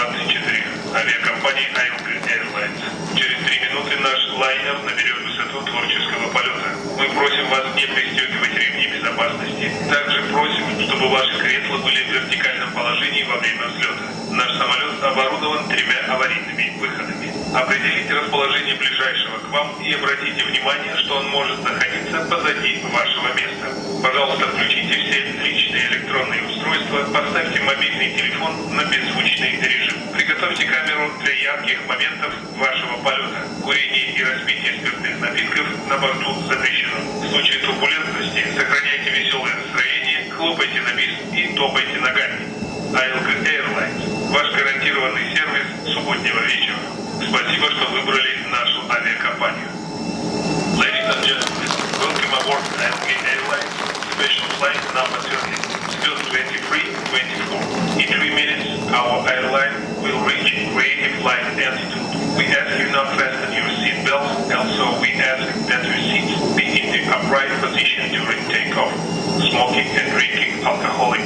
24 авиакомпании ALG Airlines. Через 3 минуты наш лайнер наберет высоту творческого полета. Мы просим вас не пристегивать ремни безопасности. Также просим, чтобы ваши кресла были в вертикальном положении во время взлета. Наш самолет оборудован 3 аварийными выходами. Определите расположение ближайшего к вам и обратите внимание, что он может находиться позади вашего места. Пожалуйста, включите все личные электронные устройства, поставьте мобильный телефон на беззвучный режим. Приготовьте камеру для ярких моментов вашего полета. Курение и распитие спиртных напитков на борту запрещено. В случае турбулентности сохраняйте веселое настроение, хлопайте на бис и топайте ногами. ALG Airlines. Ваш гарантированный сервис субботнего вечера. Спасибо, что выбрали нашу авиакомпанию. Ladies and gentlemen, welcome aboard ALG Airlines, special flight number 30, slot 23-24. In 3 minutes, our airline will reach creative flight altitude. We ask you not fasten your seat belts, also we ask that your seats be in the upright position during takeoff. Smoking and drinking alcoholic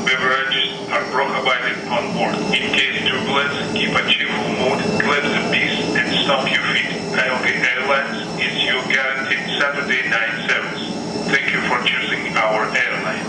beverages are prohibited on board. In case turbulence, keep a cheerful mood, clap the beast and stomp your feet. ALG Airlines is your guaranteed Saturday night service. Thank you for choosing our airline.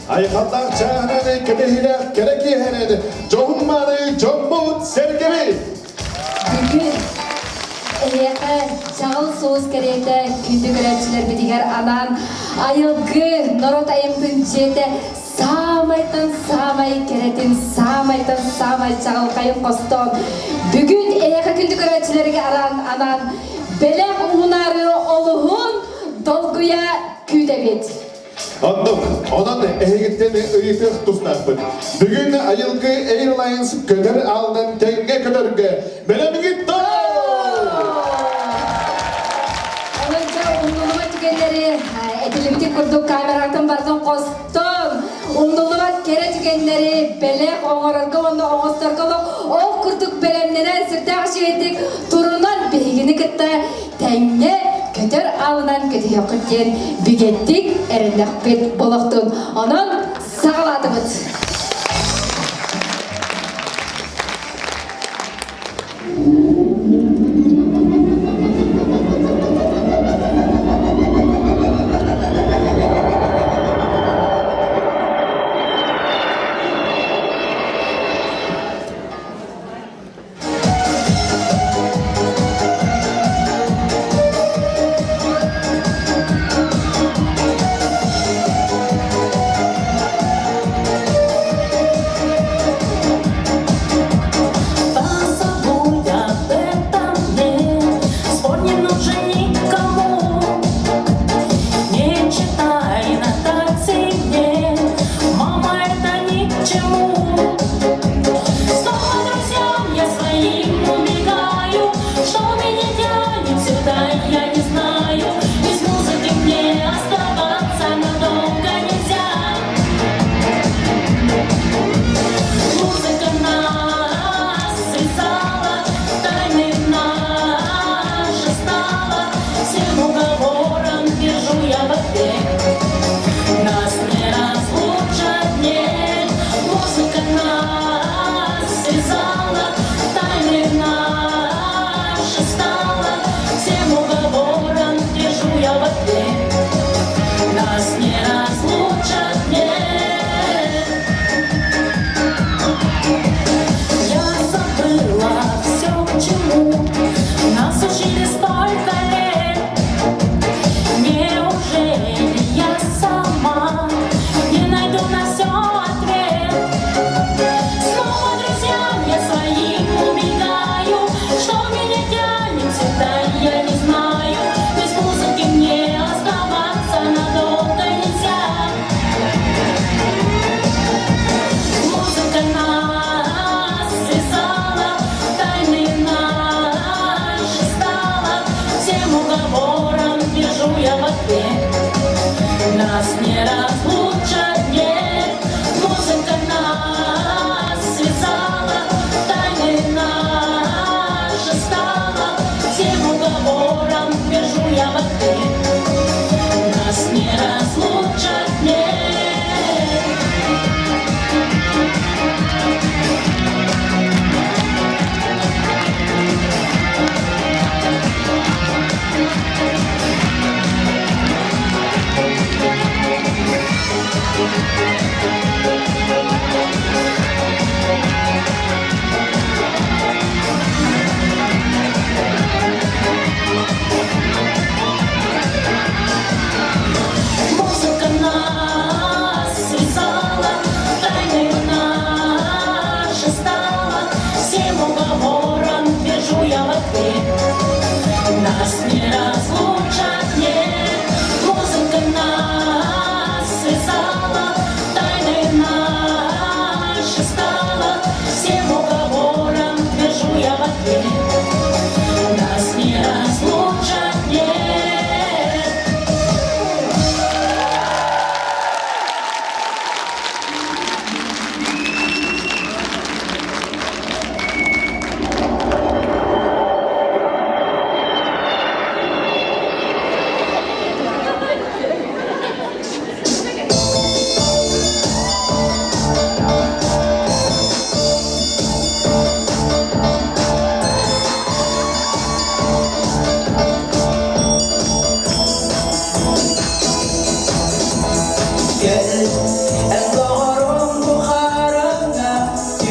Ayıkanlar çağırını kıdehine gerek yeğenini. Çoğunmanı çoğunmut sergemi. Bugün Eğer çağıl soğuz kereyde kündü görevçiler bidiger anan ayılgı norot ayımdın jete samay keretin samay çağıl kayıp koston. Bugün eğer kündü görevçilerge anan belek unarı oluhun dolguya küdebit. Anladım. Onun ehigitini ıyıtıq tustaqpın. Bugün Ayılgı Airlines kötür aldın tenge kötürge. Belemi gitti. Onunca umduluma tükenleri edilimti kurduk kameratın bardan koston. Umduluma kere tükenleri belek oğararga onda oğustarkalı o kurduk belemlenen sırtaq şehittik turunan bilgini kıtta tenge kötür alınan kötü yokutten bigettik erendak bit boluktun. Onun sağladımız.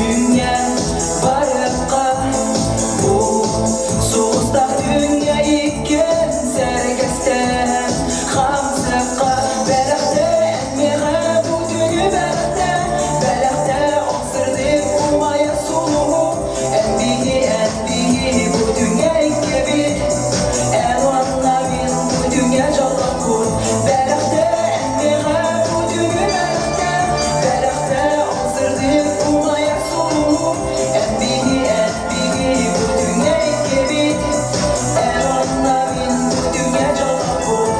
dünya barıqqa bu soğuzda dünya iken sergeste hamsıqqa belaqte meğe bu dünya belaqte oxsırdı umaya suluhu enbihi bu dünya gibi en vanna bin bu dünya jalakun belaqte meğe bu dünya belaqte oxsırdı umaya suluhu enbihi bu dünya gibi en vanna bin bu dünya jalakun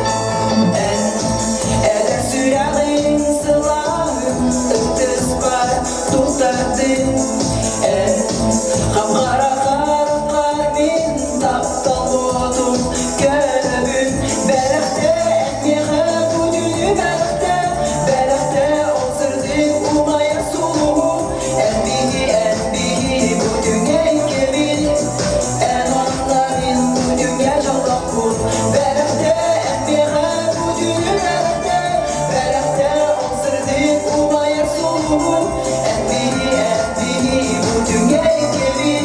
eder sürağın sılahın ıktız var tutardı Hamqara qarqarmin taptan otum gönübün Bəlaqdə meğə bu dünya Bəlaqdə oxsırdı umaya suluhu Enbihi bu dünya kebir En anlamin bu dünya jalakun Bəlaqdə meğə bu dünya Bəlaqdə oxsırdı umaya suluhu Enbihi bu dünya kebir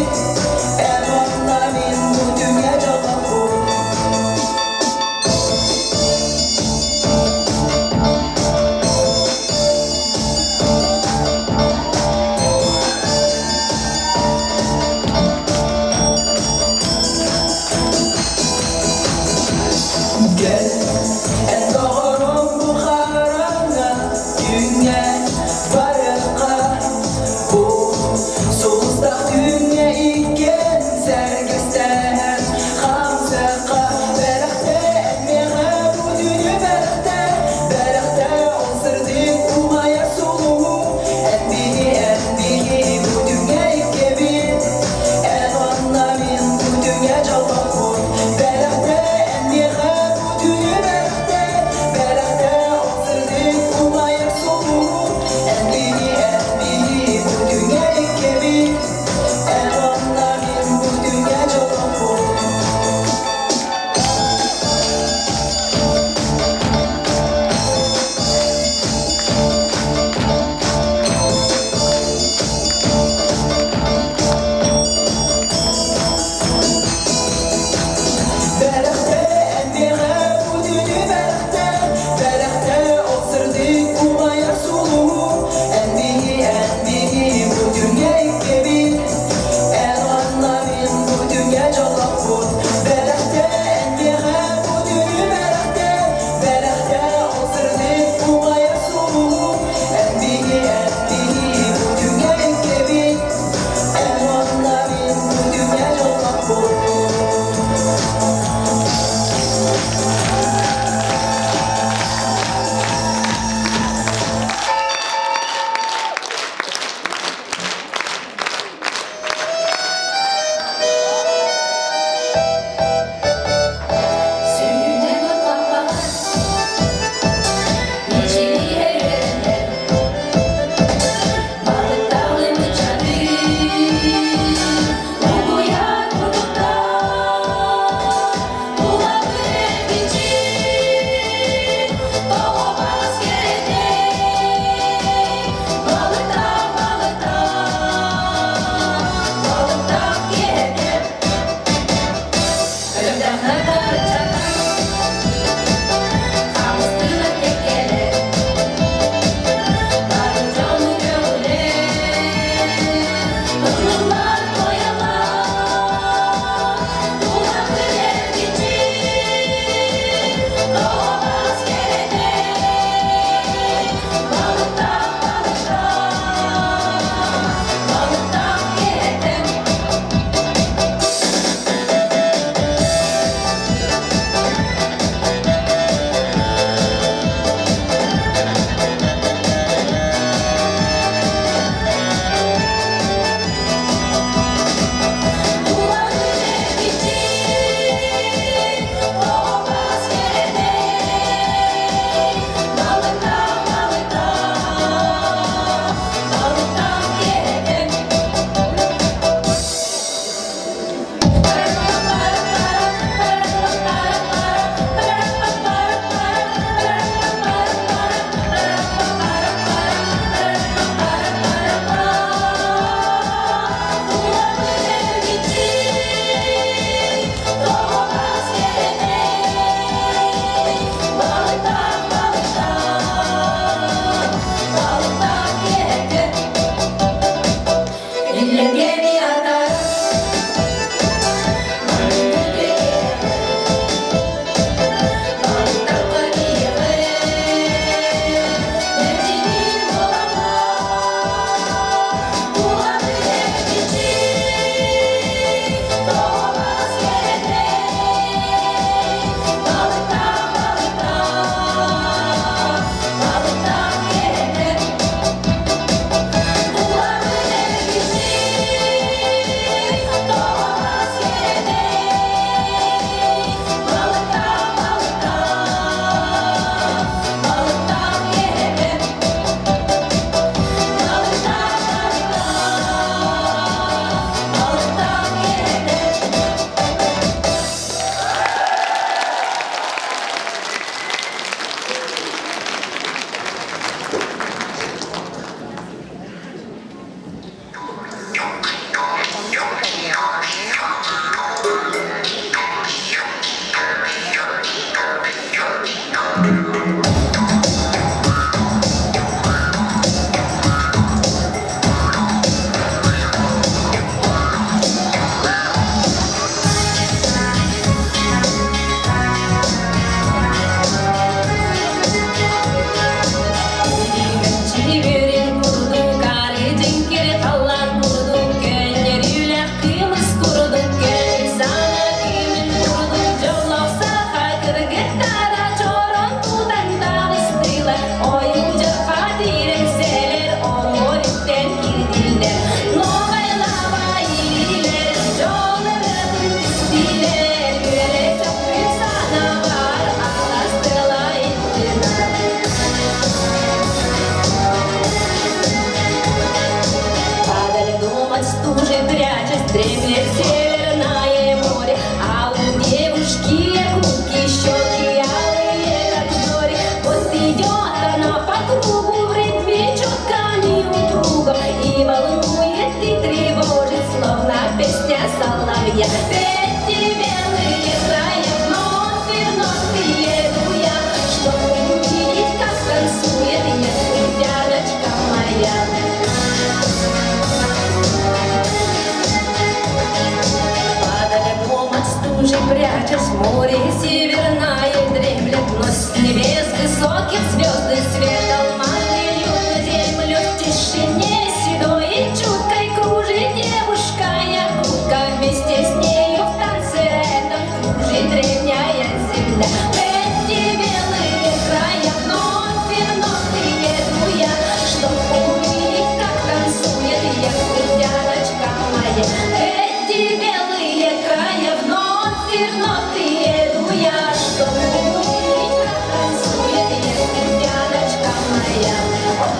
Прячась в море северное дремлет, но с небес высоких звезды свет алмазный льют на землю в тишине седой и чуткой кружит девушка Якутка. Вместе с нею в танце этом кружит древняя земля. В эти белые края вновь и вновь приеду я, чтоб увидеть, как танцует якутяночка моя. В эти белые края вновь и вновь приеду я, чтоб увидеть, как танцует якутяночка моя.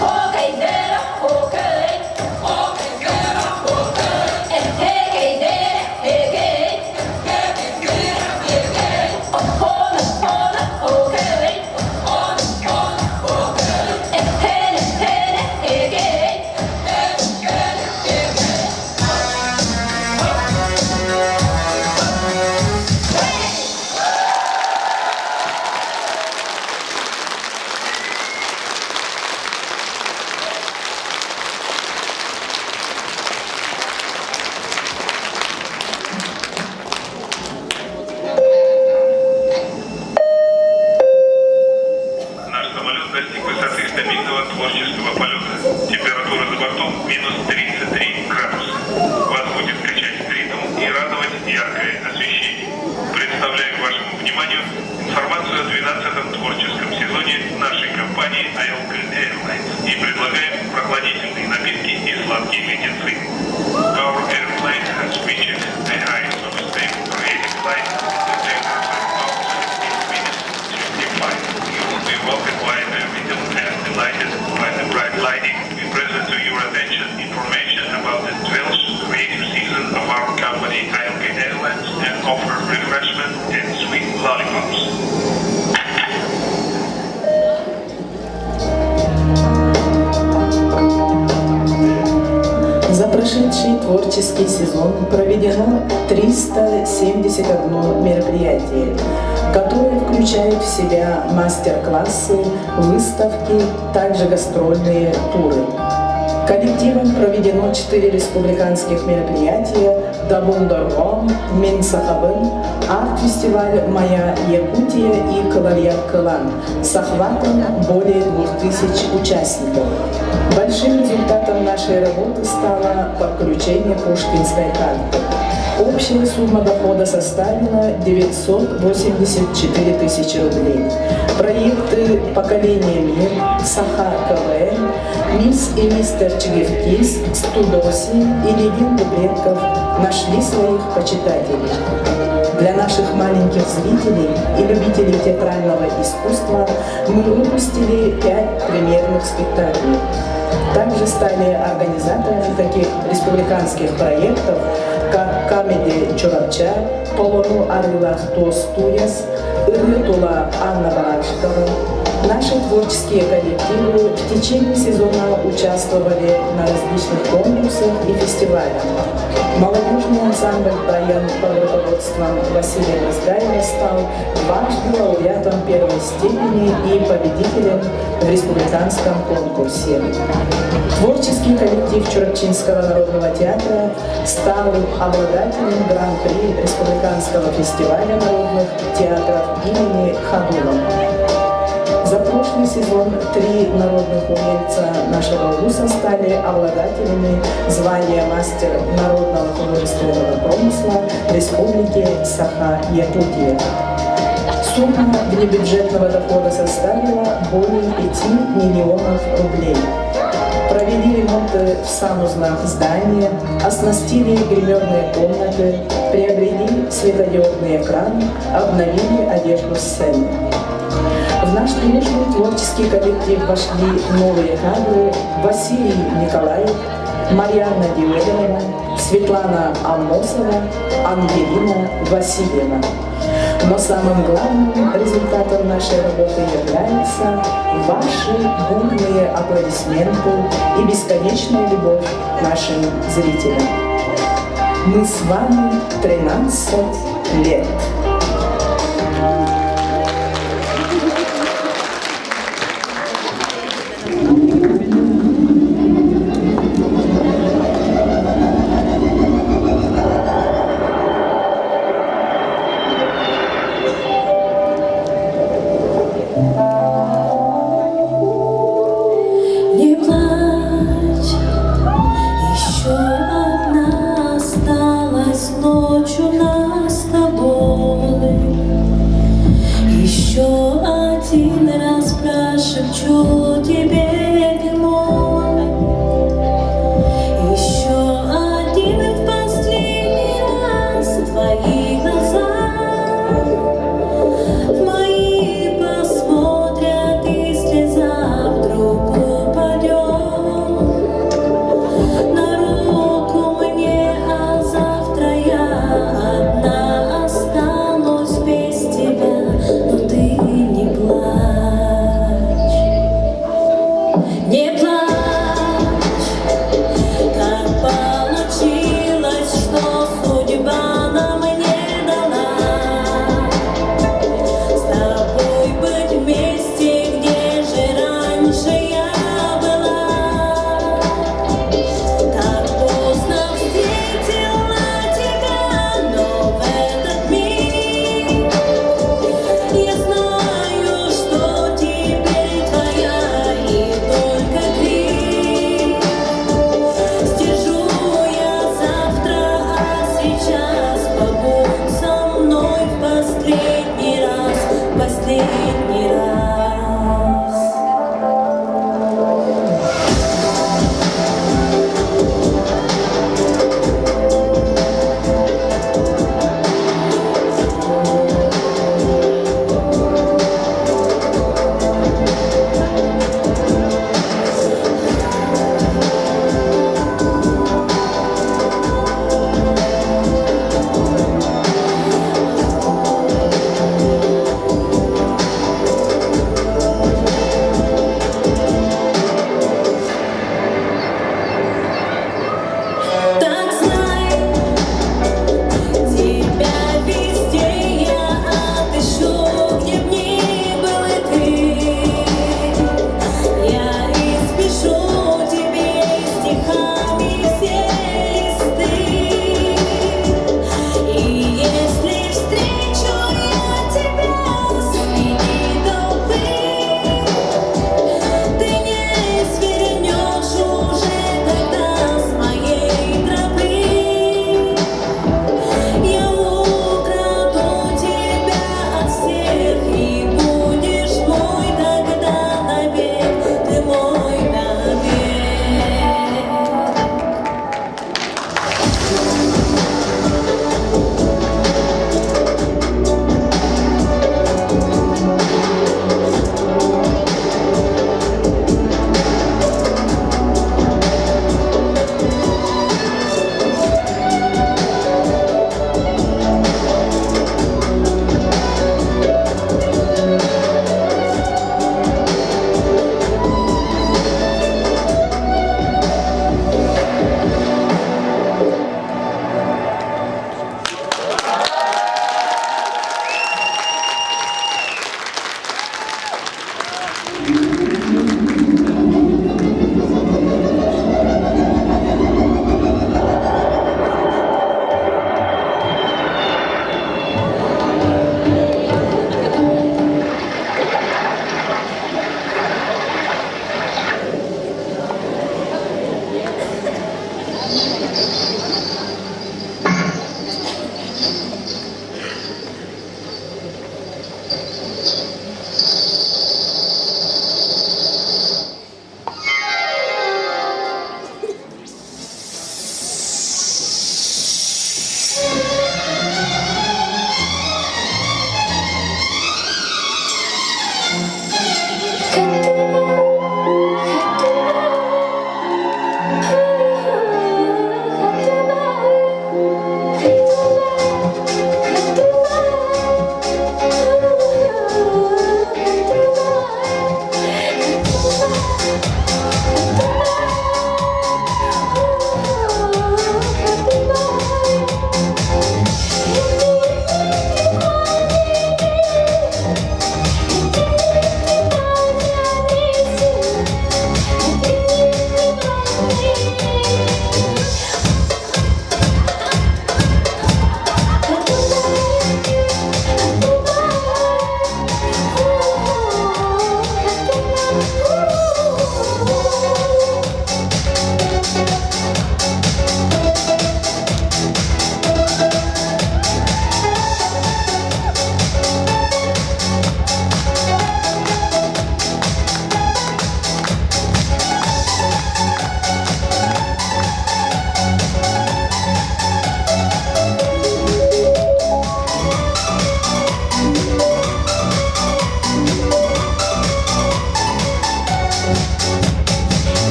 О, кайдера, о, кай, о, кайдера, о, кай, кайдера, кай, о, хона, о, кай, о, кай, Наш самолет достиг высоты стабильного творческого полета. Температура за бортом минус 33 градуса. Вас будет встречать ритм и радовать яркое освещение. Представляем вашему вниманию информацию о 12-м творческом сезоне нашей компании ILK Airlines и предлагаем прохладительные напитки и сладкие леденцы. Our airplane has reached the height of a stable creative flight. The temperature of 16 minutes 55. You will be welcomed by the rhythm and delighted by the bright lighting. We present to your attention information about the 12th creative season of our company ILK Airlines and offer refreshment and sweet lollipops. За прошедший творческий сезон проведено 371 мероприятие, которое включает в себя мастер-классы, выставки, также гастрольные туры. Коллективом проведено 4 республиканских мероприятия: Дабундаргон, Менсахабын, арт-фестиваль «Моя Якутия» и «Кавалер Кылан» с охватом более 2000 участников. Большим результатом нашей работы стало подключение Пушкинской карты. Общая сумма дохода составила 984 тысячи рублей. Проекты «Поколение Мир», «Саха КВН», «Мисс и мистер Чигиркис», «Студоси» и «Легенды предков» нашли своих почитателей. Для наших маленьких зрителей и любителей театрального искусства мы выпустили 5 премьерных спектаклей. Также стали организаторами таких республиканских проектов, как «Камеди Чурапча», «Полону Арылах Тостуяс», «Ирытула Анна Барашкова». Наши творческие коллективы в течение сезона участвовали на различных конкурсах и фестивалях. Молодежный ансамбль «Троян» под руководством Василия Мазгаева стал дважды лауреатом первой степени и победителем в республиканском конкурсе. Творческий коллектив Чурапчинского народного театра стал обладателем гран-при Республиканского фестиваля народных театров имени Хадула. За прошлый сезон 3 народных умельца нашего вуза стали обладателями звания мастер народного художественного промысла Республики Саха-Якутия. Сумма внебюджетного дохода составила более 5 миллионов рублей. Провели ремонты в санузлах здания, оснастили гримерные комнаты, приобрели светодиодный экран, обновили одежду сцены. В наш дружный творческий коллектив вошли новые кадры: Василий Николаев, Марьяна Диуэлева, Светлана Аммосова, Ангелина Васильева. Но самым главным результатом нашей работы являются ваши бурные аплодисменты и бесконечная любовь к нашим зрителям. Мы с вами 13 лет. Не плачь, еще одна осталась ночь у нас с тобой.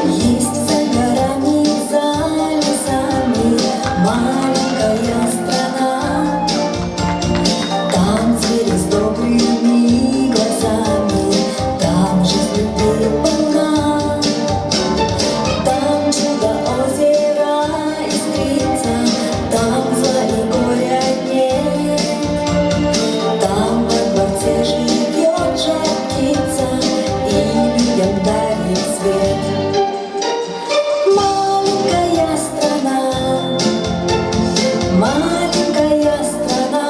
Есть за горами, за лесами маленькая страна. Там звери с добрыми глазами, там жизнь людей полна. Там чудо озера искрится, там зла и горя нет. Там во дворце живет жар птица и людям дарит свет. Маленькая страна, маленькая страна.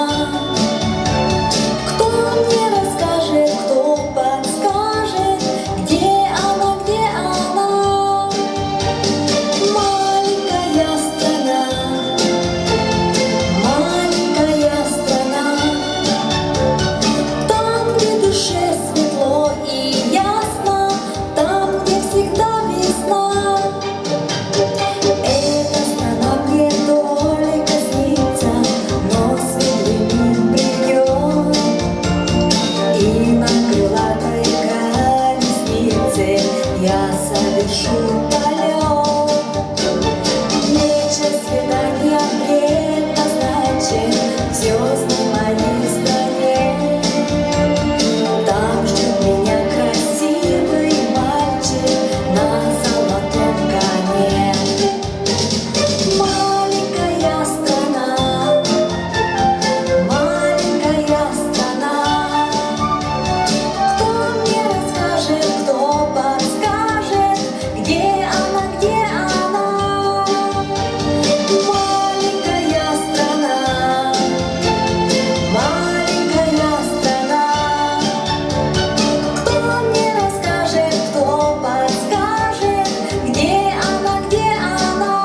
Кто мне расскажет, кто подскажет, где она, где она? Маленькая страна, маленькая страна. Там, где душе светло и ясно, там, где всегда весна. Это страна, где только снится, но светлый миг придет. И на крылатой колеснице я совершу полет. Вечер свидания предназначен в звездной моей стране. Там ждет меня красивый мальчик на золотом коне. Маленькая страна, маленькая страна. Кто мне расскажет, кто подскажет, где она, где она? Маленькая страна, маленькая страна. Кто мне расскажет, кто подскажет, где она, где она?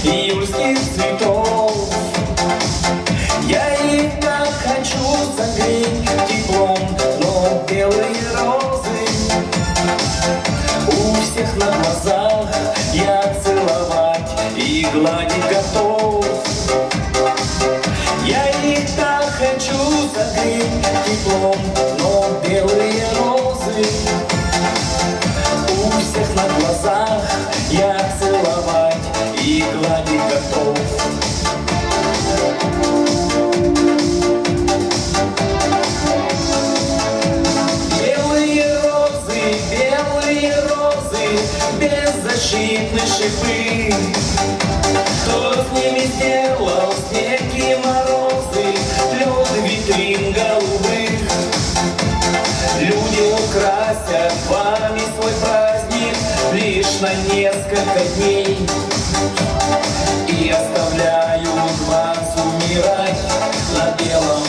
июльских цветов. Я их так хочу согреть теплом, но белые розы у всех на глазах я целовать и гладить готов. Я их так хочу согреть теплом, но белые розы у всех на глазах я целовать и гладить готов. Белые розы, беззащитные шипы. Кто с ними сделал снег и морозы, лед витрин голубых? Люди украсят вами свой праздник лишь на несколько дней и оставляют вас умирать на белом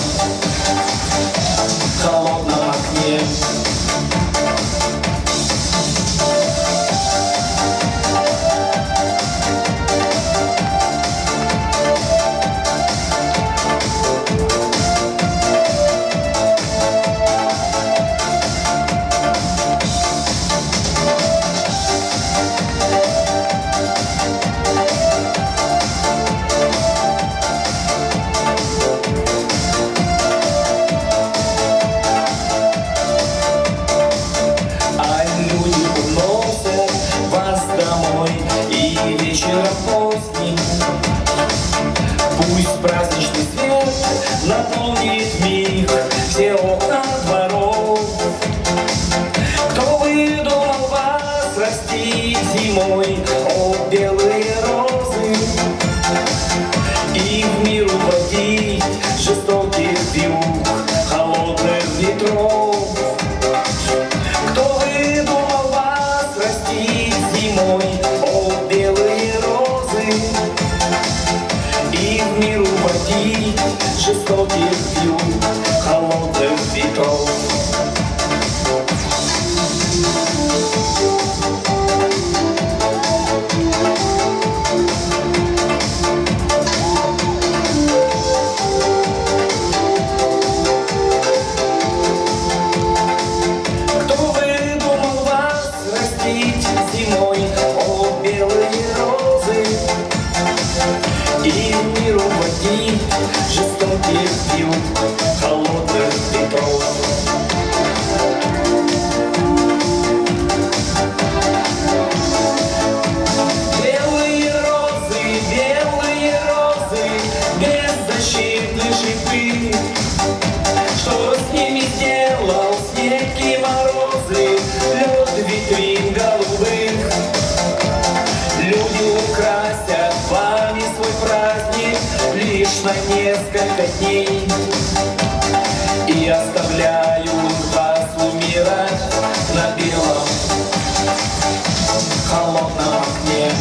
холодном окне. Вечером поздним пусть праздничный свет наполнит миг все окна дворов. Кто выдумал вас растить зимой, о, белые розы, и в мир уводить жестоких вьюг холодных ветров? Кто выдумал вас растить зимой, о, белые розы, и в мир уводить жестоких вьюг холодных ветров? Зимой, о, белые розы, и в мир уводить жестоких вьюг холодных ветров. Белые розы, беззащитные шипы. Что с ними сделал снег и морозы, лед витрин голубых? Люди украсят вами свой праздник лишь на несколько дней и оставляют вас умирать на белом холодном окне.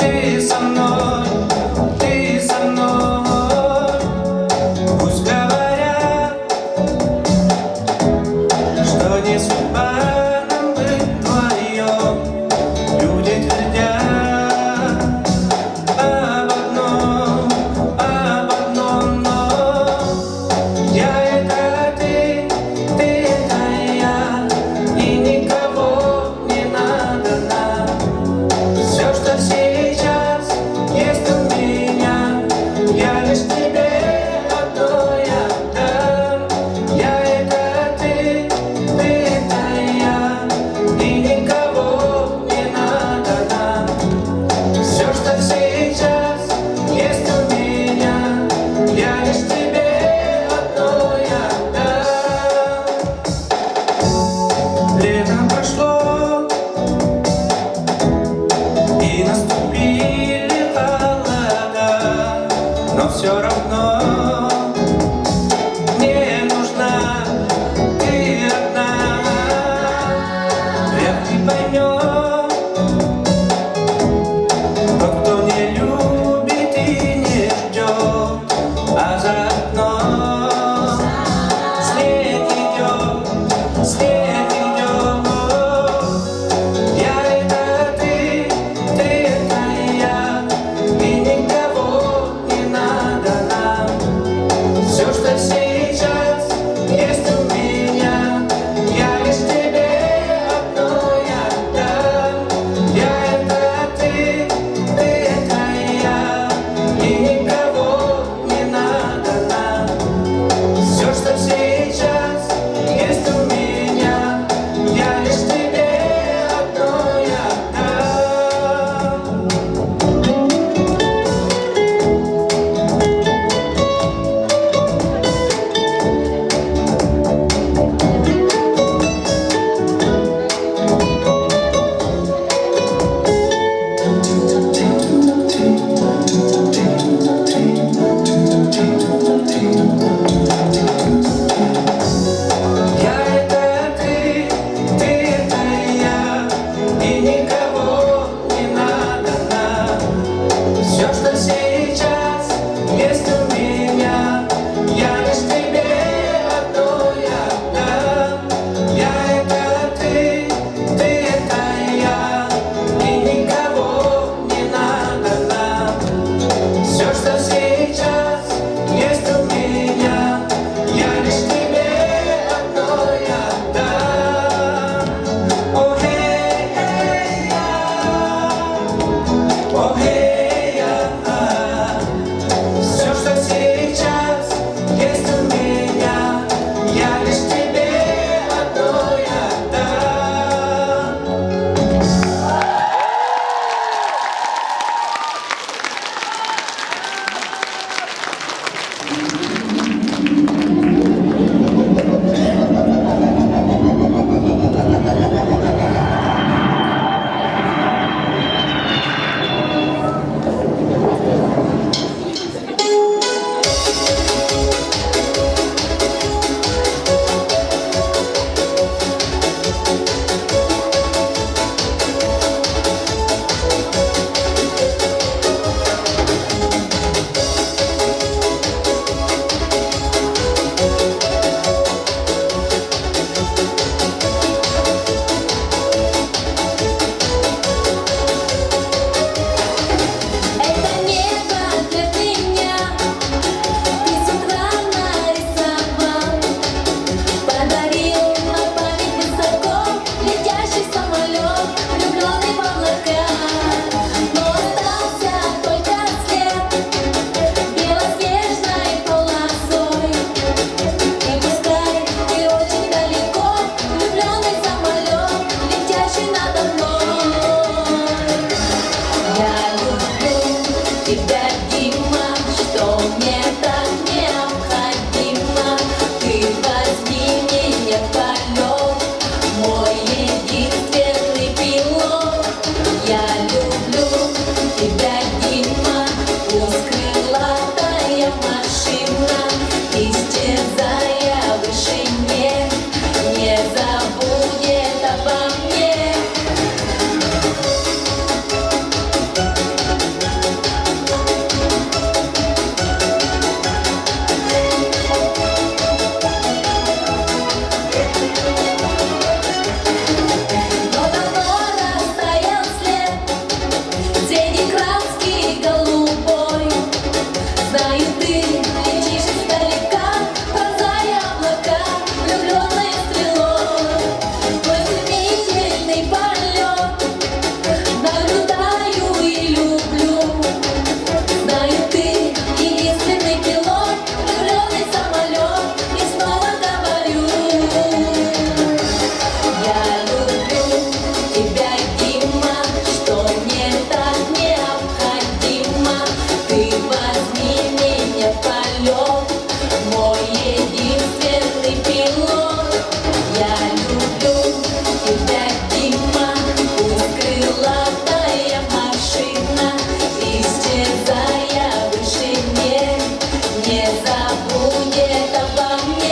ты со мной, ты со мной. Пусть говорят, что не судьба нам быть вдвоем. Люди твердят об одном, но я это ты это я, и никого не надо нам. Все, что сейчас есть у меня, я лишь тебе одной отдам. Я это ты это я, и никого не надо нам. Все, что сейчас есть у меня, я лишь тебе одной отдам. Лето прошло, и наступили холода, но все равно мне нужна ты одна. Вряд ли поймет тот, кто не любит и не ждет, а заодно снег идет, снег идет. Я это ты это я, и никого не надо нам. Все, что сейчас есть у меня, я лишь тебе одной отдам. Я это ты это я, и никого не надо нам. Все, что сейчас есть у меня, я лишь тебе одной отдам. Я это ты это я, и никого не надо нам. Все, что сейчас есть у меня, я лишь тебе одной отдам. Я это ты это я, и никого не надо нам. Все, что сейчас есть у меня, я лишь тебе одной отдам. О, хей, хей, о, хей, все, что сейчас есть у меня, я лишь тебе одной отдам. Это небо для меня ты с утра нарисовал, подарил на память высоко летящий самолет, влюбленный в облака. Но остался только след белоснежной полосой. И пускай ты очень далеко, влюбленный самолет, летящий надо мной. Я люблю тебя, Дима, что мне так необходимо. Ты возьми меня в полет, мой единственный пилот. Я люблю тебя, Дима, пусть крылатая машина, исчезая в вышине, не забудет обо мне. не заявишь мне, не забудет обо мне.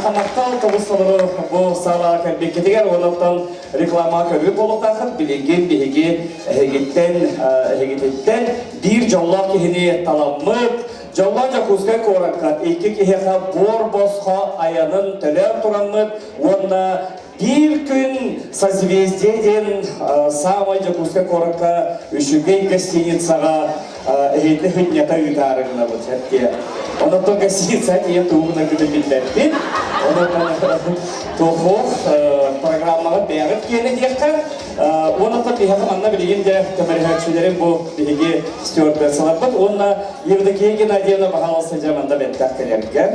Хамақтал табысталыры бұл сала кәлбекетігер, онықтан реклама көріп болып тақыт, білеген бейге әйгеттен бір жолла кехіне таламыд, жолла жақузға қораққа, екі кехеға бор босқа аянын төлер тұрамыд, онына bir gün созвездиеден самай жақузға қораққа үшіген гостиницаға әйетті хүннета үйтарығына бұл сәтке. Онықтан гостиница ең туғына күді білдерді. Онықтан тұқық программаға бәріп кені деққа. Онықтан бейхақы манна білегенде көмірхәтшілерін бұл бейге стюардесалар бұд. Онына ердіке Геннадиевна бағаласы жаманда бәттәқ келерген.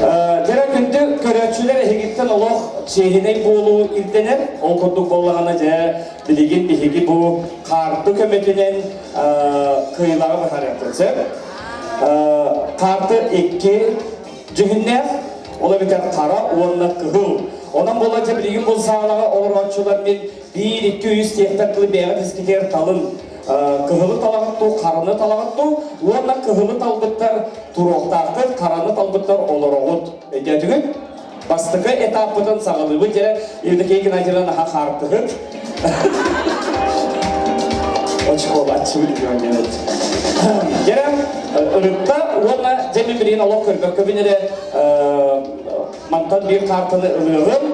Дәрі күнді көрәтшілер әйгеттен олық шейіней болу ирденер. Ол күрдік болағана жа білеген бейге бұл қарты көметінен қиылағы бұхар әттірсі. Қарты екке жүгіннер, ола бітер қара, онына қығыл. Онан боланша білеген бұл сағалаға олырғатшылар мен 1-200 тектақлы бәғі дискетер талын қығылы талағытту, қараны талағытту, онына қығылы талбыттар тұроқтарды, қараны талбыттар олырғыт. Әдетігін, бастығы этапыдың сағылығы жәрі евдікейген ажыран аға қартығыт. Очық ол атшығы деген жәрі. Жәрі, ұрытта, онына жәмі бірейін олық көрбек көбінері мантан бір қартыны ұрығын.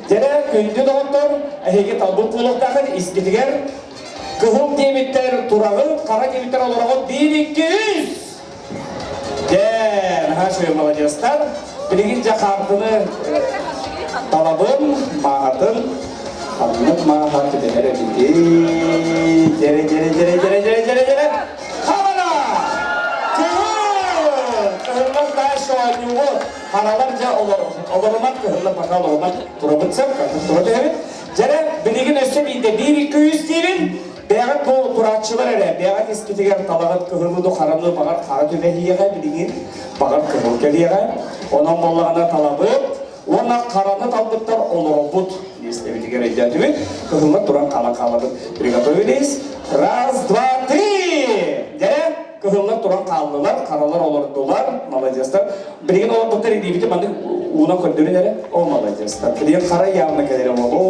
Жәрі, көнді доғыттыр, әйге талбыт болықтағын, ескетігер, Кығыл дебеттер тұрағы, қара дебеттер олырағы 1-200! Дән, хашуе молодестар. Білеген жақартыны талабын, мағатын, қанымыз мағаты бәлері бінде. Жере. Қамана! Кығылын қайшы ойнуы, қаралар жа олырымат, кығылын бақа олырымат тұрабытсып, қатын тұрады әбет. Жере, білеген өсі бінде 1-200 дейін, бәғат бұл тұратшылар әрі, бәғат ескетігер талағат кығылыды қарамды бағат қара төбәліеға білеген, бағат кығыл кәліеға, онан болағына талабыт, ona қараны талбыттар олығы бұд. Естебетігер әйдәтімен, кығылы тұран қала-қалабыд. Приготовились. Раз, два, три! Дәрі, кығылы тұран қалылар, қаралар олырдылар, молодестар. Білген олырдықтар едейбеті, бәнді уына көрдерін әрі, о, молодестар. Білген қара яғына кәдері ол, о.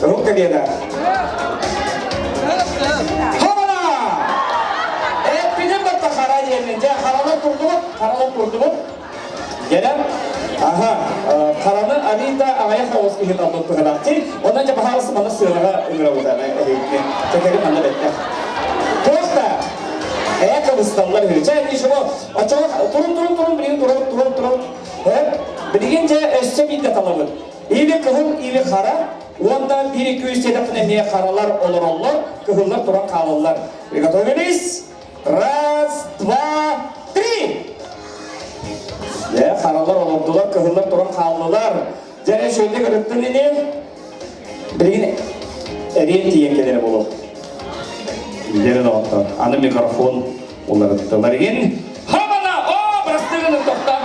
Рук кәдеді. Хамана! Әппеден бәтті қара ерінен, жә қаралар тұрды бұд. Gelem, karanı Alita ayakta olsun ki hitam tuttu kadar. Ondan önce baharısı bana sığınağa ümre oldu. Tekerim bana bekler. Kosta, ayakkabısı damlar hırı. Çay işi bu. Açalım, durun, bilin, durun. Bilince össe bir de talabı. İyi bir kıhıl, iyi bir kara. Ondan 1-200 sedefine niye karalar olur. Kıhıllar duran kalırlar. Приготовились. Раз, два, три. Ya, karalar olurdular, kıhırlar duran kaldılar. Jere şöyle görüttün ne? Bilgin eriyen tiyenkeleri bulu. Jere de oldu. Anı mikrofon onları tuttular. Bilgin. Hamana! Oo, bıraktığını tokta.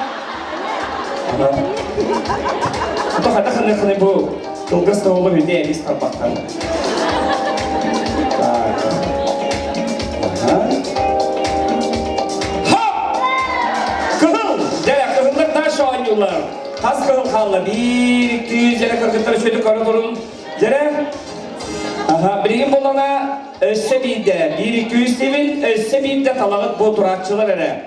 Tuh ada kene bu. Tulgas da olur hüde elis kalmaktan. Oynuyorlar. Tas kığıl kallı. 1-200 jere kırgıtları şöyle karı durun. Jere. Bilgin bolana össe biyde. 1-200 sevin. Össe biyde talağıt bu turakçılar ere.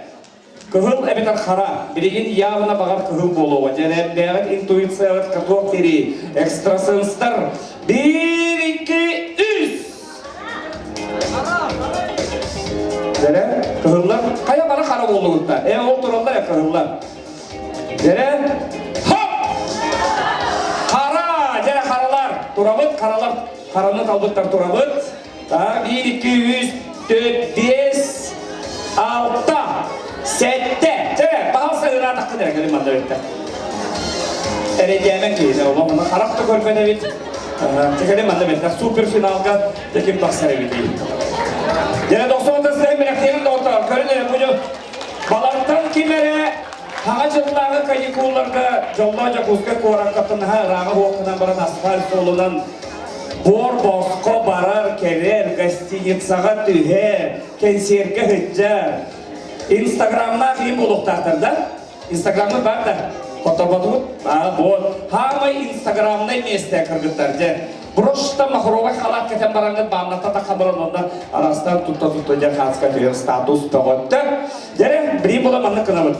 Kığıl ebetar kara. Bilgin yağına bağır kığıl bolu. Jere beğet intuitsiyat katok teri. Ekstrasensler. 1-200. Jere. Kığıllar. Kaya bana kara bolu gutta. O turallar ya kığıllar. Jere, hop! Kara, jere karalar, turabıt, karanı talbıtlar turabıt. 1-200, 4, 5, 6, 7. Jere, bahal sayıra takı dere gelim anda bitti. Erediyemen ki, oğlum, bana karak da körpede bit. Tekelim anda bitti, super finalga tekim taksarı bitti. Jere, 90 testlerin beneklerin de orta, körünleri bucu. Balartan kimere, Hacılarga kayıkullarda Jolloja kuzga korakatın rağı hoğunan baran asfalt olunan bor bosko barar kerer, gastinietsaga tüher, kenserge hıccar. Инстаграмна кийин болуктартыр да. Инстаграмы бар да. Фотоботу. Вот. Хамай Инстаграмна месте кыргыттар же. Брошта махрова халат кетен бараңыз бамната такабырын онда арастан тутта же хаска деген статус тоготты. Жере бир бола манны кынабыт.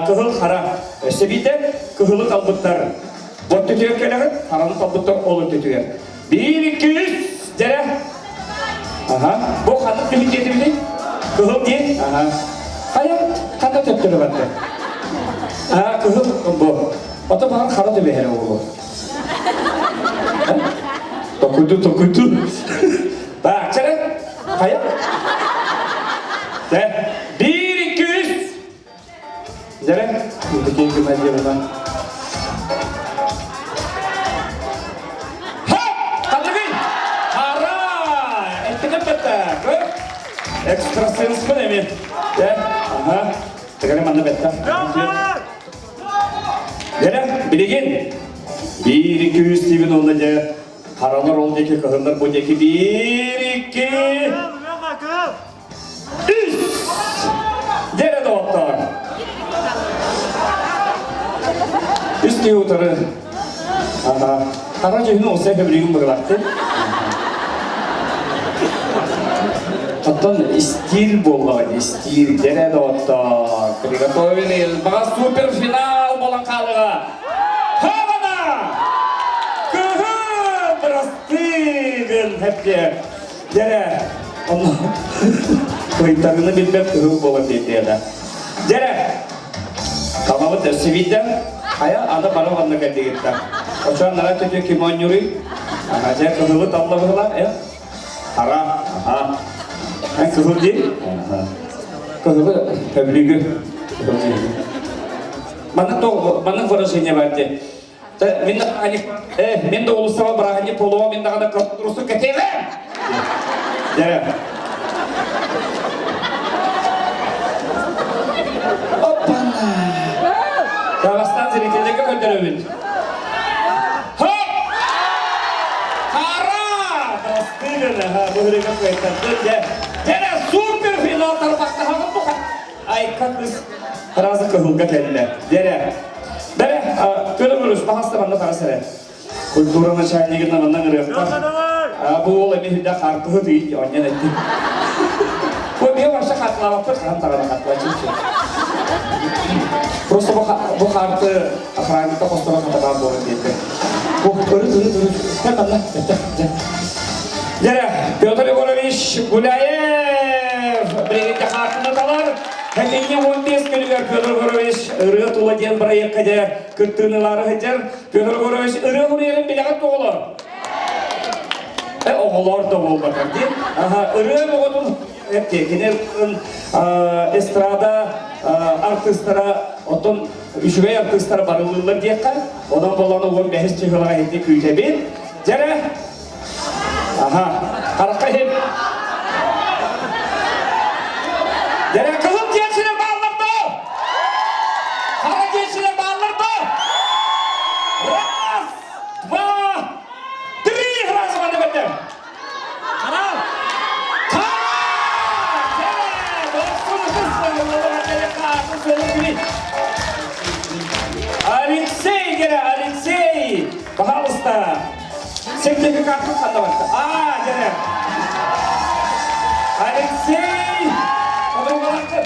Кыгыл хара себите кыгылы талбыттар. Вот түтүгер келегит, хараны талбыттар олы түтүгер. 1-2-3 жере. Бу ханы түмүн жетибиди. Кыгыл ди. Кая кандай төптөрү батты. Кыгыл бу. Ото бар хара деп бере болу. Токуду. Бак, чere. Кая? 1-2-3. Жере. Бүкен күмәдебі. Экстрасенс мын эми. Тегеле манна бетта. Дере, билеген. 1-2-3 дебин олда же. Харалар ол деке кыгындар бу деке 1-2. 3. Дере доктор. Үсти утары. Хара жегін олса көбірегін бұғылақты. Оттон стиль болған, стиль, дере доктор. Приготовили, баға суперфинал болан қалыға. Хавана! Күхін бірастығын әпке. Дере, оны қойтарыны білбеп күхін болан дейді. Дере, қалауыт өсівейді. Aya ada baru anda ganti kita. Ocean nara tujuh kimon nyuri. Aja kehulu tambah berapa ya? Hara, kehulu di. Kehulu publik. Mana verasinya berarti? Minta ani, minta ulusama berani polo, minta ada terus kecil. Ya. Davastan ziriklerine gönderelim. Hop! Hara! Bastırın ha, bu hırıka koyaklar. Gene süper final tarafakta hanım bu kadar. Ay kakız. Razı kıhılga kendine. Gene. Bere, görümürüz. Bahasta banda parasere. Kulturana çayına girden bandan ırıklar. Bu oğlu emihinde kartığı değil. Onyan etti. Bu bir başta katlamakta kan tarafına katlayacak. Просто bu kartı охранника postuna katakan bolun deydi. Durun. Hemen. Jere, Pyotr Yegorovich Gulayev birinci kartını talar. Hekimli 15 günlük Pyotr Yegorovich ırığı tulagen proyektede kırtığınıları hıcır. Pyotr Yegorovich ırığı buraya bileğet oğlu. Oğullar da bol bakar değil. Irığı boğdun. Hep tekine estrada artistlara, oton üçüge artistlara barılırlar diyekler. Odan bolanı 15 çıkılara etti küytebi. Jere. Karakka hep. Jere kızım diyesine bağlardı. Kara diyesine bağlardı. Раз, два, три. Razı bana bekle. Kara. Алексей, пожалуйста. Сертификат кандаватты. Жere. Алексей, подругалакты.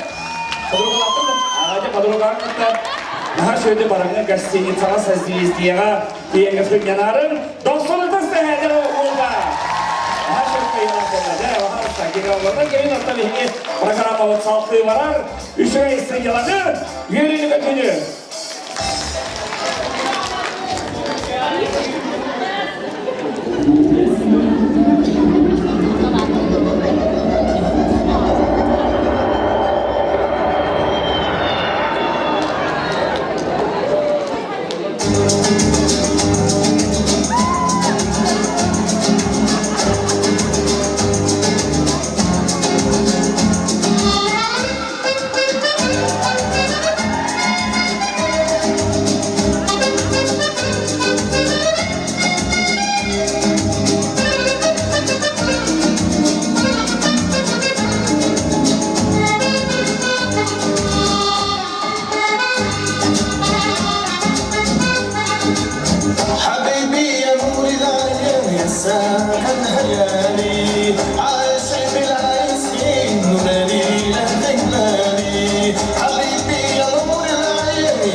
Şöyle barangı gazeteciye sazliyizdiğe diye fırınyanarın dostluğunuz seherleri oldu. Şöyle yalaklarına varsa gireoğlarına gelin ortalığını programa saltığı varar. Üçüne isteği yalanı yürüyünü götünü.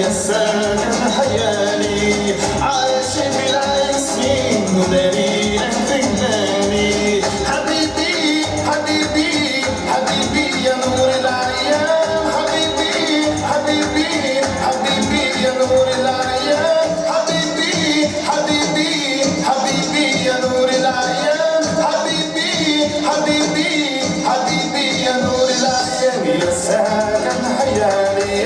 يا ساكن خيالي عايش بلا اسمي ودليل فناني حبيبي حبيبي حبيبي يا نور العيان حبيبي حبيبي حبيبي يا نور العيان حبيبي حبيبي حبيبي يا نور العيان حبيبي حبيبي حبيبي يا نور العيان يا ساكن خيالي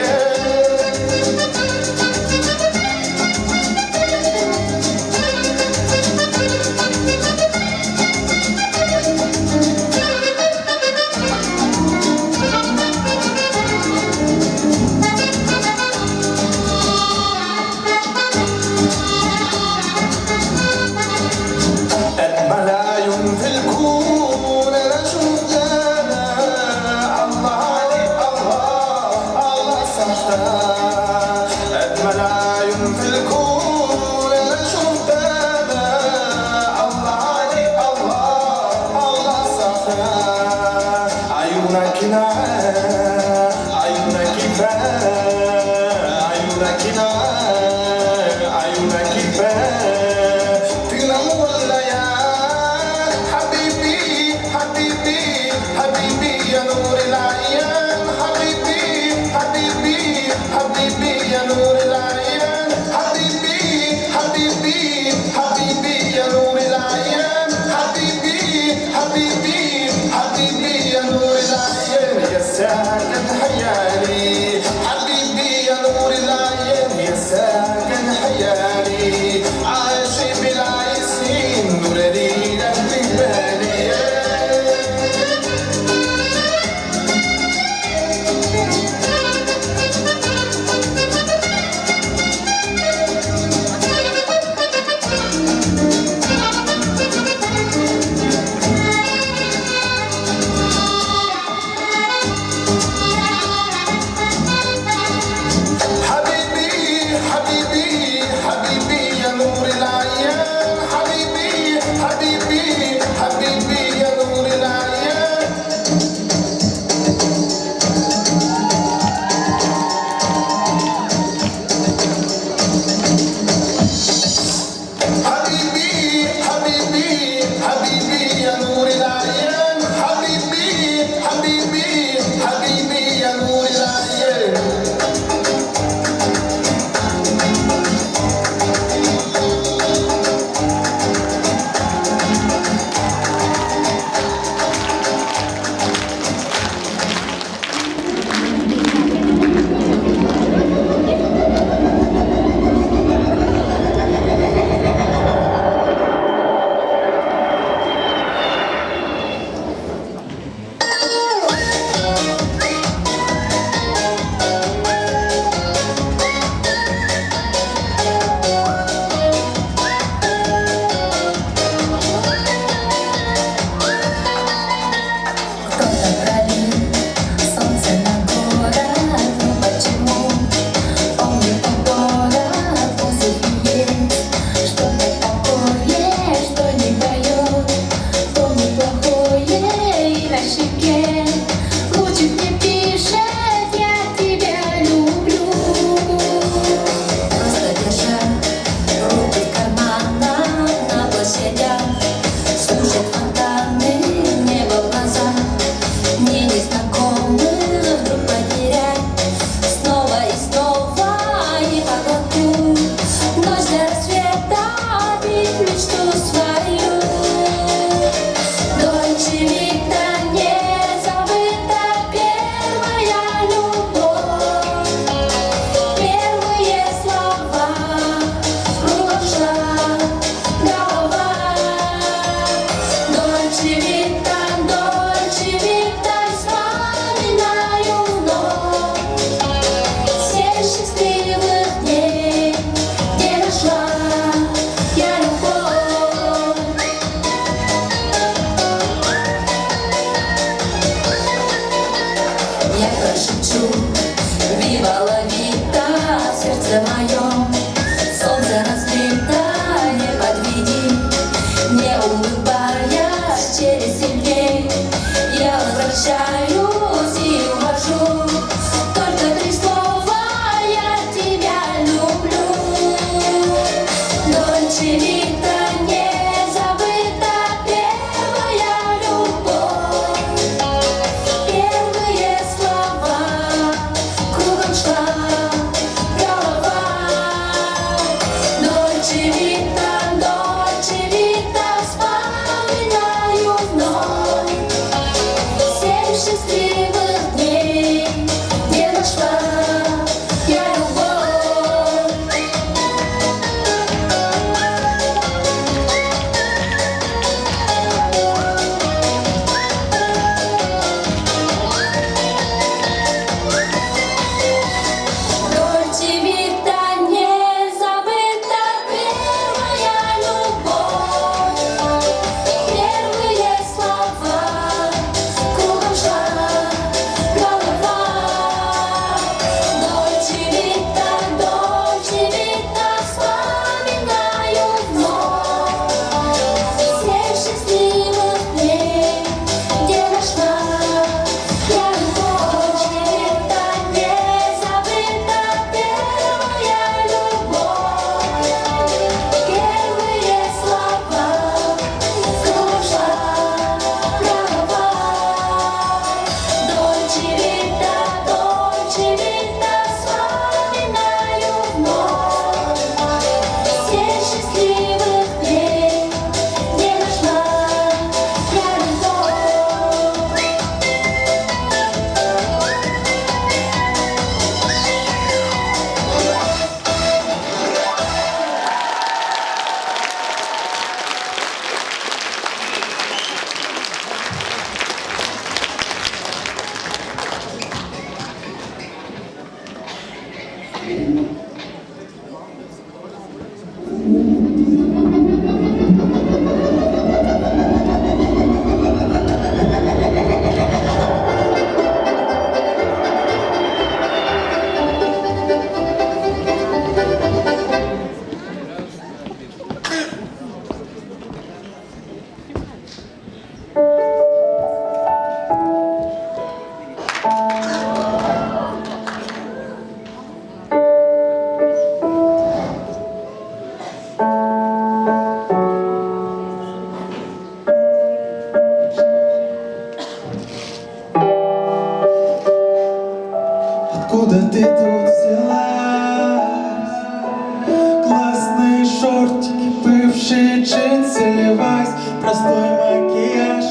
тортики, бывшие джинсы, левайс, простой макияж.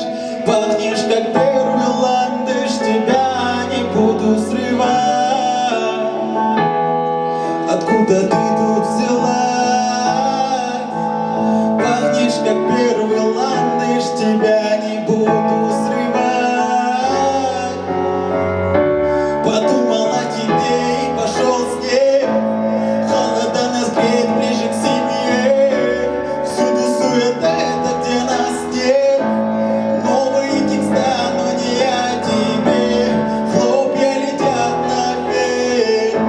Пахнешь как первый ландыш, тебя не буду срывать. Откуда ты тут взялась? Пахнешь как первый ландыш, тебя не буду срывать. Подумал о тебе и пошел с ней. Холода нас греет ближе к семье. Всюду суета, это где нас нет. Новые текста, но не о тебе. Хлопья летят наверх.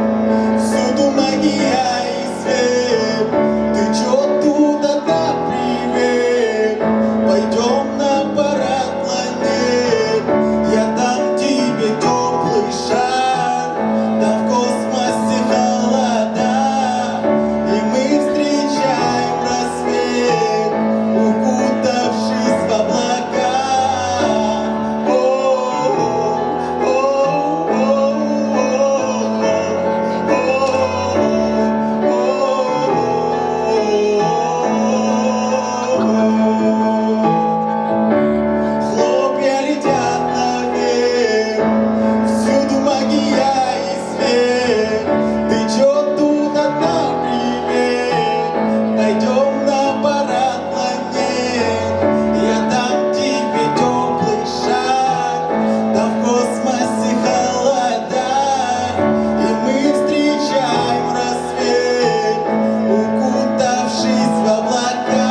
Всюду магия и свет. Ты чё тут одна, привет? Пойдем на парад планет. Я дам тебе теплый шар. Да в космосе холода. И мы встречаем рассвет, укутавшись в облака. Хлопья летят наверх. Всюду магия и свет. Ты чё тут одна, привет? Пойдем на парад планет. Я дам тебе теплый шар. Да в космосе холода. И мы встречаем рассвет, укутавшись в облака.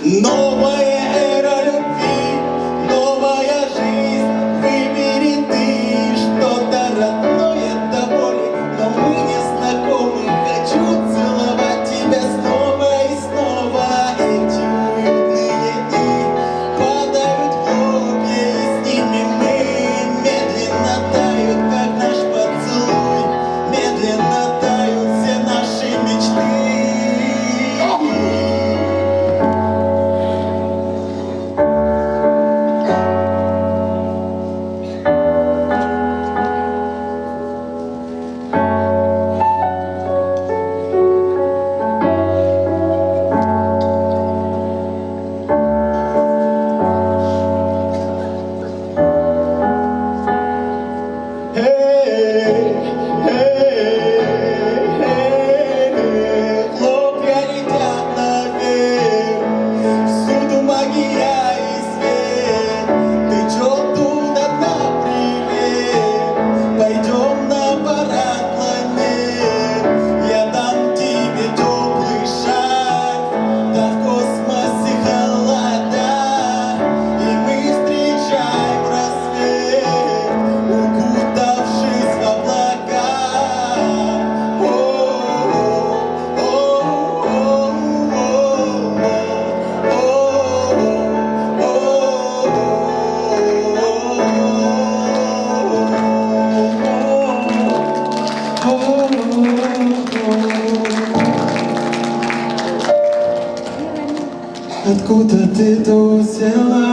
Новая эра любви, новая жизнь. Выбери ты что-то родное до боли, но мы не знакомы. Хочу целовать тебя снова и снова. Эти уютные дни падают хлопья, и с ними мы медленно тают, как наш поцелуй. Медленно тают все наши мечты. Хлопья летят наверх. Всюду магия и свет. Ты чё тут одна, привет? Пойдем на парад планет. Я дам тебе теплый шар. Да в космосе холода. И мы встречаем рассвет, укутавшись в облака. Откуда ты тут взялась?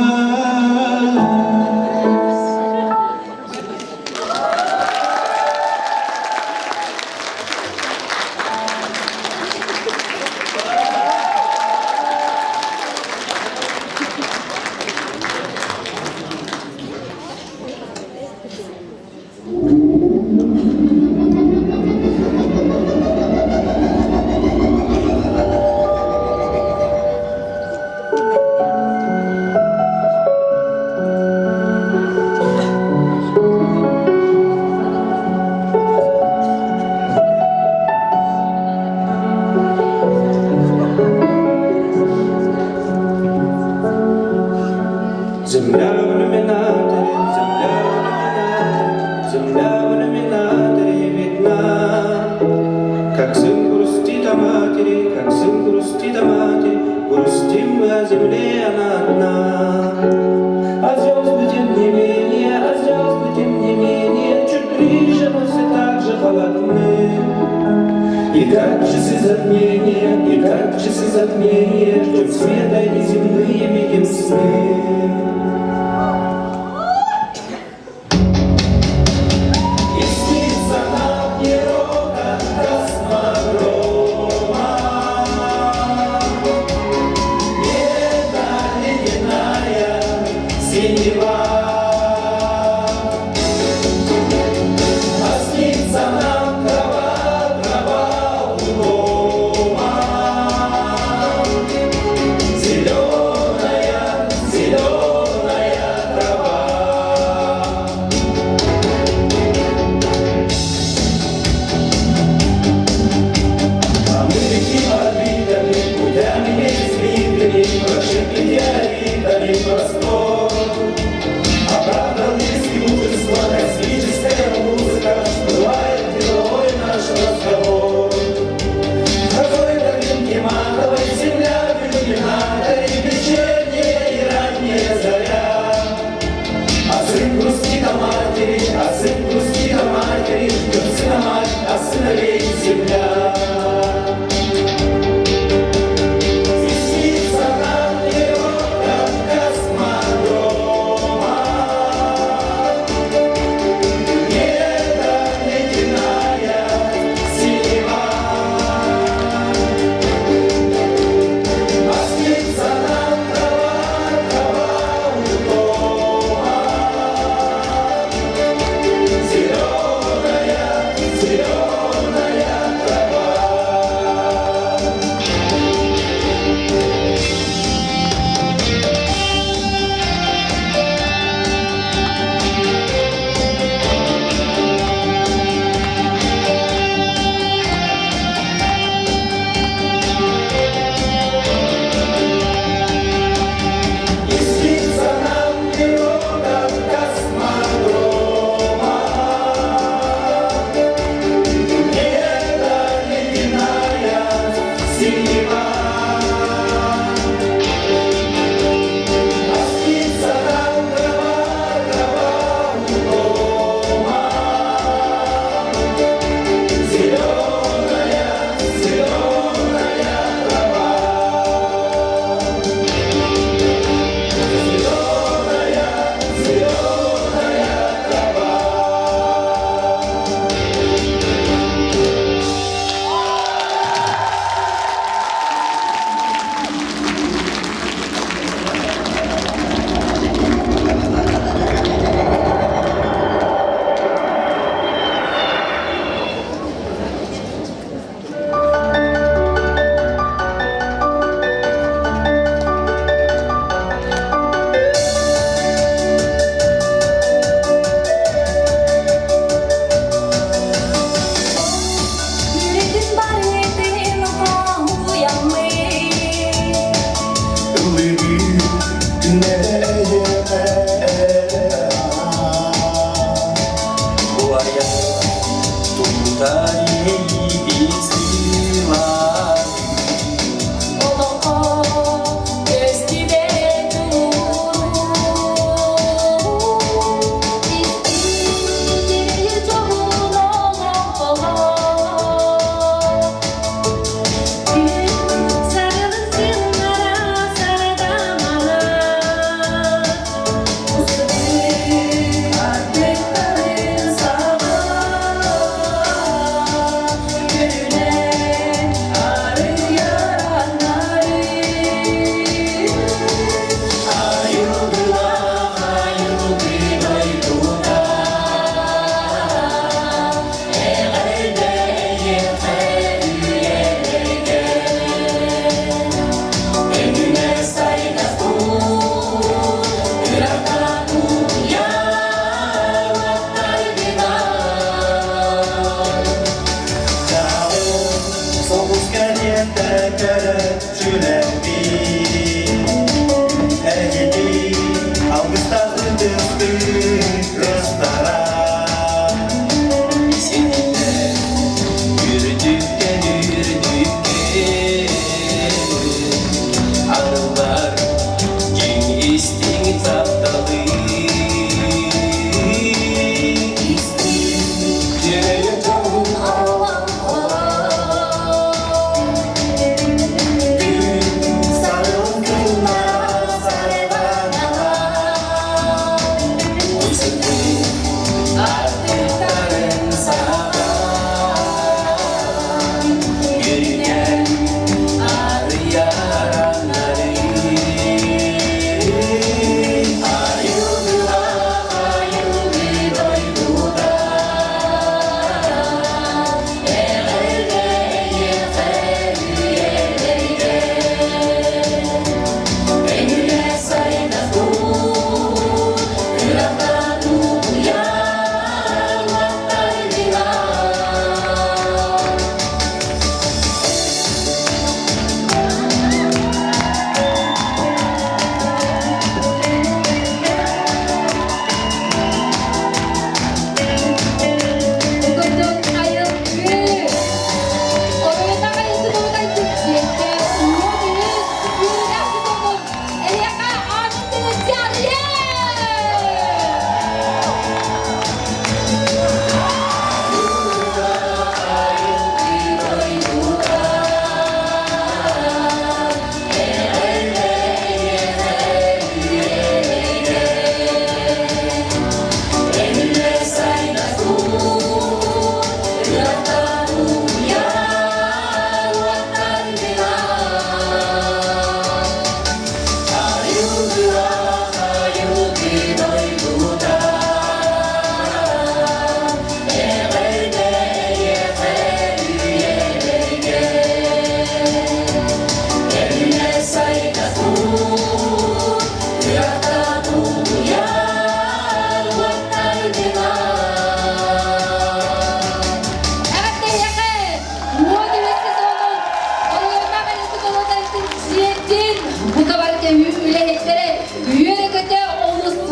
Земля в иллюминаторе, земля в иллюминаторе видна. Как сын грустит о матери, как сын грустит о матери, грустим мы о земле, она одна. А звезды тем не менее, чуть ближе, но все так же холодны. И И как часы затмения, и как часы затмения, ждет света и земные видим сны. И снится нам природа космодрома, небо ледяная синева. А снится нам трава у дома, зеленая, зеленая.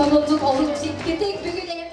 Онунзут олук сиккетик бүгүн